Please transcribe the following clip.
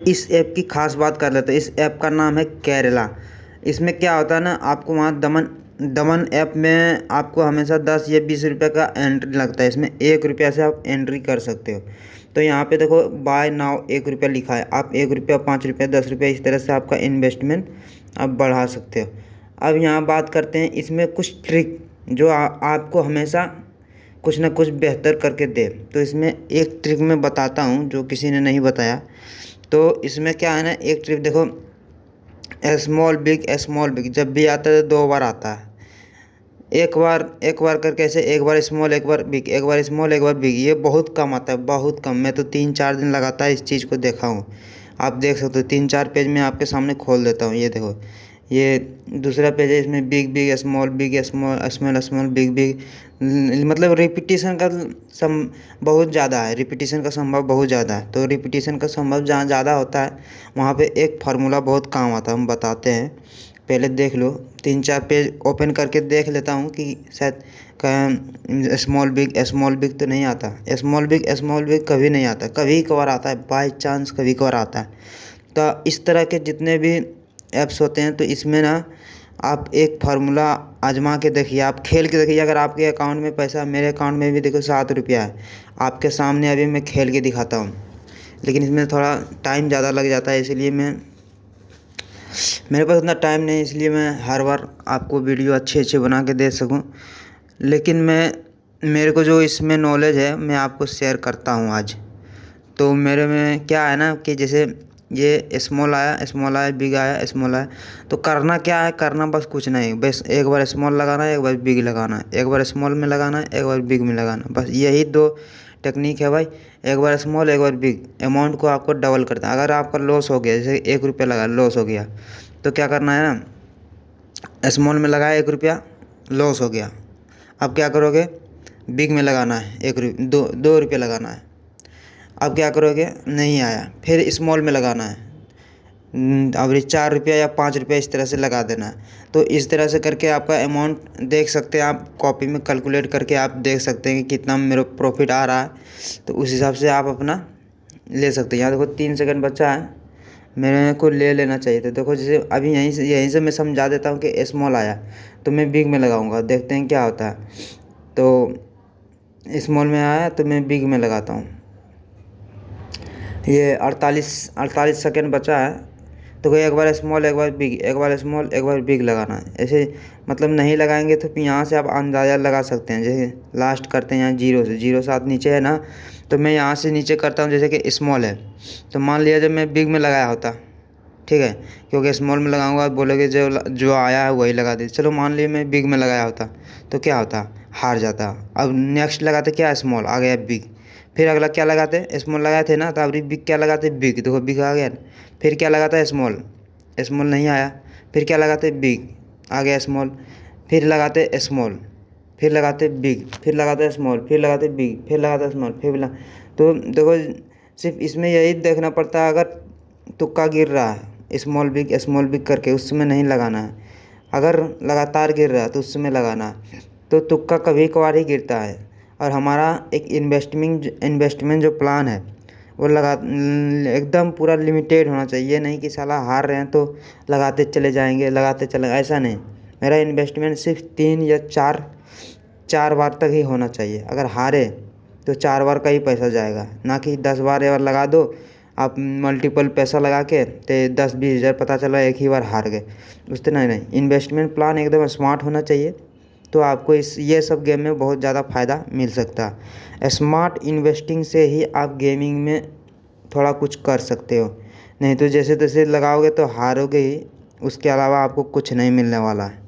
इस ऐप की खास बात कर लेते हैं। इस ऐप का नाम है केरला। इसमें क्या होता है ना, आपको वहाँ दमन दमन ऐप में आपको हमेशा 10 या 20 रुपये का एंट्री लगता है। इसमें 1 रुपया से आप एंट्री कर सकते हो। तो यहाँ पे देखो बाय नाउ 1 रुपया लिखा है। आप 1 रुपया, 5 रुपया, 10 रुपया इस तरह से आपका इन्वेस्टमेंट आप बढ़ा सकते हो। अब यहाँ बात करते हैं इसमें कुछ ट्रिक जो आपको हमेशा कुछ ना कुछ बेहतर करके दे। तो इसमें एक ट्रिक मैं बताता हूँ जो किसी ने नहीं बताया। तो इसमें क्या है ना, एक ट्रिक देखो, स्मॉल बिग जब भी आता है तो 2 बार आता है। एक बार करके ऐसे, एक बार स्मॉल एक बार बिग, एक बार स्मॉल एक बार बिग, ये बहुत कम आता है, बहुत कम। मैं तो 3-4 दिन लगातार इस चीज़ को देखा हूँ। आप देख सकते हो 3-4 पेज में आपके सामने खोल देता हूँ। ये देखो, ये दूसरा पेज है, इसमें big big small big big, मतलब रिपीटिशन का बहुत ज़्यादा है। रिपीटिशन का संभव बहुत ज़्यादा है। तो रिपीटिशन का संभव जहाँ ज़्यादा होता है वहाँ पे एक फार्मूला बहुत काम आता है, हम बताते हैं। पहले देख लो, 3-4 पेज ओपन करके देख लेता हूँ कि शायद स्मॉल बिग तो नहीं आता। स्मॉल बिग कभी नहीं आता, कभी कभार आता है, बाय चांस कभी कभार आता है। तो इस तरह के जितने भी ऐप्स होते हैं, तो इसमें ना आप एक फार्मूला आजमा के देखिए, आप खेल के देखिए। अगर आपके अकाउंट में पैसा, मेरे अकाउंट में भी देखो 7 रुपया है, आपके सामने अभी मैं खेल के दिखाता हूँ। लेकिन इसमें थोड़ा टाइम ज़्यादा लग जाता है, इसलिए मेरे पास उतना टाइम नहीं, इसलिए मैं हर बार आपको वीडियो अच्छे बना के दे सकूं। लेकिन मेरे को जो इसमें नॉलेज है मैं आपको शेयर करता हूं आज। तो मेरे में क्या है ना कि जैसे ये स्मॉल आया, बिग आया, स्मॉल आया, तो करना क्या है, करना बस कुछ नहीं, बस एक बार स्मॉल लगाना है, एक बार बिग लगाना है, एक बार स्मॉल में लगाना है, एक बार बिग में लगाना है। बस यही 2 टेक्निक है भाई। एक बार स्मॉल एक बार बिग, अमाउंट को आपको डबल करता है। अगर आपका लॉस हो गया, जैसे 1 रुपया लगा, लॉस हो गया, तो क्या करना है ना, स्मॉल में लगाया 1 रुपया, लॉस हो गया, अब क्या करोगे, बिग में लगाना है, 2 रुपये लगाना है। अब क्या करोगे, नहीं आया, फिर स्मॉल में लगाना है, अब 4 रुपया या 5 रुपया इस तरह से लगा देना है। तो इस तरह से करके आपका अमाउंट देख सकते हैं आप, कॉपी में कैलकुलेट करके आप देख सकते हैं कि कितना मेरा प्रॉफिट आ रहा है। तो उस हिसाब से आप अपना ले सकते हैं। यहाँ देखो 3 सेकंड बचा है, मेरे को ले लेना चाहिए था। देखो जैसे अभी यहीं से मैं समझा देता हूँ कि स्मॉल आया तो मैं बिग में लगाऊंगा, देखते हैं क्या होता है। तो स्मॉल में आया तो मैं बिग में लगाता हूँ। ये 48 सेकंड बचा है। तो एक बार स्मॉल एक बार बिग, एक बार स्मॉल एक बार बिग लगाना है। ऐसे मतलब नहीं लगाएंगे तो फिर यहाँ से आप अंदाज़ा लगा सकते हैं। जैसे लास्ट करते हैं यहाँ 0 से 7 नीचे है ना, तो मैं यहाँ से नीचे करता हूँ, जैसे कि स्मॉल है, तो मान लिया जब मैं बिग में लगाया होता, ठीक है, क्योंकि स्मॉल में लगाऊंगा बोलोगे जो आया है वही लगा दे। चलो मान लिया मैं बिग में लगाया होता, तो क्या होता, हार जाता। अब नेक्स्ट लगाते क्या, स्मॉल, आ गया बिग। फिर अगला क्या लगाते, स्मॉल लगाए थे ना, तो अभी बिग क्या लगाते, बिग, देखो बिग आ गया। फिर क्या लगाता है, स्मॉल, स्मॉल नहीं आया, फिर क्या लगाते, बिग, आ गया स्मॉल, फिर लगाते स्मॉल, फिर लगाते बिग, फिर लगाते स्मॉल, फिर लगाते बिग, फिर लगाते स्मॉल, तो देखो सिर्फ इसमें यही देखना पड़ता है, अगर तुक्का गिर रहा है स्मॉल बिग करके उस समय नहीं लगाना है। अगर लगातार गिर रहा है तो उस समय लगाना है। तो तुक्का कभी कभार ही गिरता है। और हमारा एक इन्वेस्टमेंट जो प्लान है वो एकदम पूरा लिमिटेड होना चाहिए। नहीं कि साला हार रहे हैं तो लगाते चले जाएंगे, ऐसा नहीं। मेरा इन्वेस्टमेंट सिर्फ 3 या 4 बार तक ही होना चाहिए। अगर हारे तो 4 बार का ही पैसा जाएगा, ना कि 10 बार एक बार लगा दो आप मल्टीपल पैसा लगा के, तो 10-20 हज़ार पता चला एक ही बार हार गए। उस तरह नहीं, इन्वेस्टमेंट प्लान एकदम स्मार्ट होना चाहिए। तो आपको ये सब गेम में बहुत ज़्यादा फ़ायदा मिल सकता है। स्मार्ट इन्वेस्टिंग से ही आप गेमिंग में थोड़ा कुछ कर सकते हो। नहीं तो जैसे तैसे लगाओगे तो हारोगे ही, उसके अलावा आपको कुछ नहीं मिलने वाला है।